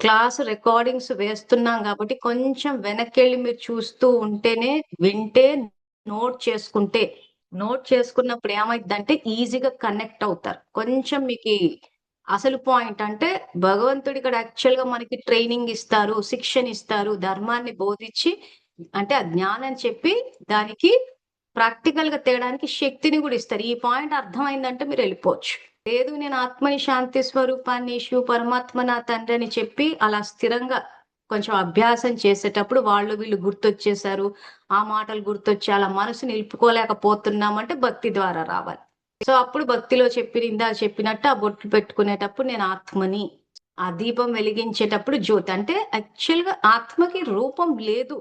Class recordings వేస్తున్నాం కాబట్టి కొంచెం వెనక్కెళ్ళి మీరు చూస్తూ ఉంటేనే వింటే నోట్ చేసుకుంటే నోట్ చేసుకున్నప్పుడు ఏమైందంటే ఈజీగా కనెక్ట్ అవుతారు. కొంచెం మీకు అసలు పాయింట్ అంటే భగవంతుడు ఇక్కడ యాక్చువల్ గా మనకి ట్రైనింగ్ ఇస్తారు, శిక్షణ ఇస్తారు, ధర్మాన్ని బోధించి అంటే ఆ జ్ఞానం చెప్పి దానికి ప్రాక్టికల్ గా తేడానికి శక్తిని కూడా ఇస్తారు. ఈ పాయింట్ అర్థమైందంటే మీరు వెళ్ళిపోవచ్చు. లేదు నేను ఆత్మని శాంతి స్వరూపాన్ని శివ పరమాత్మ నా తండ్రి అని చెప్పి అలా స్థిరంగా కొంచెం అభ్యాసం చేసేటప్పుడు వాళ్ళు వీళ్ళు గుర్తొచ్చేసారు, ఆ మాటలు గుర్తొచ్చి అలా మనసు నిలుపుకోలేకపోతున్నామంటే భక్తి ద్వారా రావాలి. సో అప్పుడు భక్తిలో ఇందాక చెప్పినట్టు ఆ బొట్లు పెట్టుకునేటప్పుడు నేను ఆత్మని, ఆ దీపం వెలిగించేటప్పుడు జ్యోతి అంటే యాక్చువల్ గా ఆత్మకి రూపం లేదు.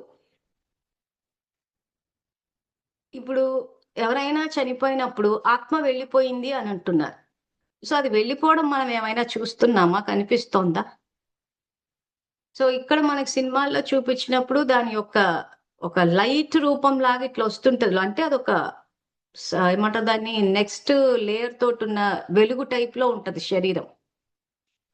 ఇప్పుడు ఎవరైనా చనిపోయినప్పుడు ఆత్మ వెళ్ళిపోయింది అని అంటున్నారు. సో అది వెళ్ళిపోవడం మనం ఏమైనా చూస్తున్నామా? కనిపిస్తోందా? సో ఇక్కడ మనకి సినిమాల్లో చూపించినప్పుడు దాని యొక్క ఒక లైట్ రూపం లాగా ఇట్లా వస్తుంటది. అంటే అదొక ఏమంటారు దాన్ని నెక్స్ట్ లేయర్ తోటున్న వెలుగు టైప్ లో ఉంటది శరీరం.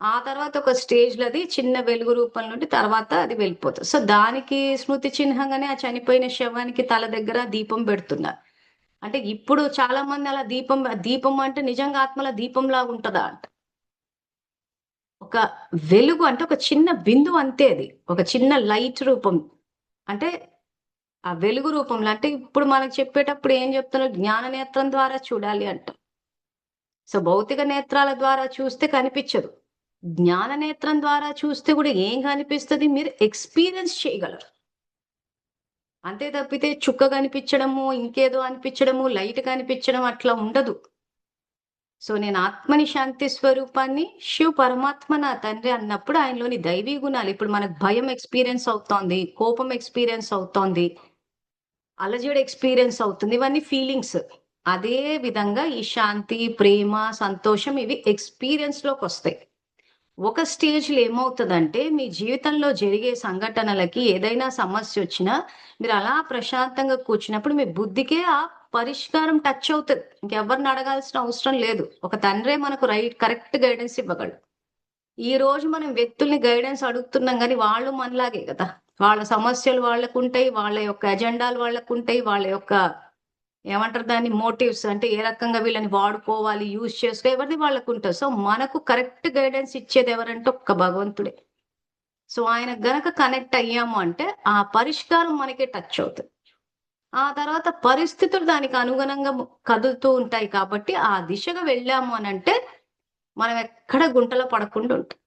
ఆ తర్వాత ఒక స్టేజ్‌లో అది చిన్న వెలుగు రూపంలో ఉండి తర్వాత అది వెళ్ళిపోతది. సో దానికి స్మృతి చిహ్నంగానే ఆ చనిపోయిన శవానికి తల దగ్గర దీపం పెడుతున్నారు. అంటే ఇప్పుడు చాలా మంది అలా దీపం అంటే నిజంగా ఆత్మల దీపంలాగా ఉంటదా అంట. ఒక వెలుగు అంటే ఒక చిన్న బిందువు అంతే అది. ఒక చిన్న లైట్ రూపం. అంటే ఆ వెలుగు రూపంలో అంటే ఇప్పుడు మనకు చెప్పేటప్పుడు ఏం చెప్తున్నారు? జ్ఞాన నేత్రం ద్వారా చూడాలి అంట. సో భౌతిక నేత్రాల ద్వారా చూస్తే కనిపించదు. జ్ఞాన నేత్రం ద్వారా చూస్తే కూడా ఏం కనిపిస్తది? మీరు ఎక్స్‌పీరియన్స్ చేయగలరు. అంతే తప్పితే చుక్క కనిపించడము, ఇంకేదో అనిపించడము, లైట్ కనిపించడం అట్లా ఉండదు. సో నేను ఆత్మని శాంతి స్వరూపాన్ని, శివ్ పరమాత్మ నా తండ్రి అన్నప్పుడు ఆయనలోని దైవీ గుణాలు ఇప్పుడు మనకు భయం ఎక్స్‌పీరియన్స్ అవుతోంది, కోపం ఎక్స్‌పీరియన్స్ అవుతోంది, అలజడి ఎక్స్‌పీరియన్స్ అవుతుంది. ఇవన్నీ ఫీలింగ్స్. అదే విధంగా ఈ శాంతి, ప్రేమ, సంతోషం ఇవి ఎక్స్‌పీరియన్స్‌లోకొస్తాయి. ఒక స్టేజ్‌లో ఏమవుతదంటే, మీ జీవితంలో జరిగే సంఘటనలకి ఏదైనా సమస్యొచ్చినా, మీరలా ప్రశాంతంగా కూర్చున్నప్పుడు మీ బుద్ధికే ఆ పరిష్కారం టచ్ అవుతది. ఇంకెవ్వరిని అడగాల్సిన అవసరం లేదు. ఒక తండ్రే మనకు కరెక్ట్ గైడెన్స్ ఇవ్వగలడు. ఈ రోజు మనం వ్యక్తుల్ని గైడెన్స్ అడుగుతున్నాం గానీ, వాళ్ళు మనలాగే గదా! వాళ్ళ సమస్యలు వాళ్ళకుంటాయి. వాళ్ళ యొక్క ఎజెండాలు వాళ్ళకుంటాయి. వాళ్ళ యొక్క ఏమంటారు దాన్ని మోటివ్స్ అంటే ఏ రకంగా వీళ్ళని వాడుకోవాలి, యూజ్ చేసుకో ఎవరిది వాళ్ళకుంటది. సో, మనకు కరెక్ట్ గైడెన్స్ ఇచ్చేది ఎవరంటే ఒక్క భగవంతుడే. సో, ఆయనకు గనక కనెక్ట్ అయ్యాము అంటే, ఆ పరిష్కారం మనకే టచ్ అవుతది. ఆ తర్వాత పరిస్థితులు దానికి అనుగుణంగా కదులుతూ ఉంటాయి కాబట్టి, ఆ దిశగా వెళ్ళాము అనంటే, మనం ఎక్కడ గుంటలో పడకుండా ఉంటాం.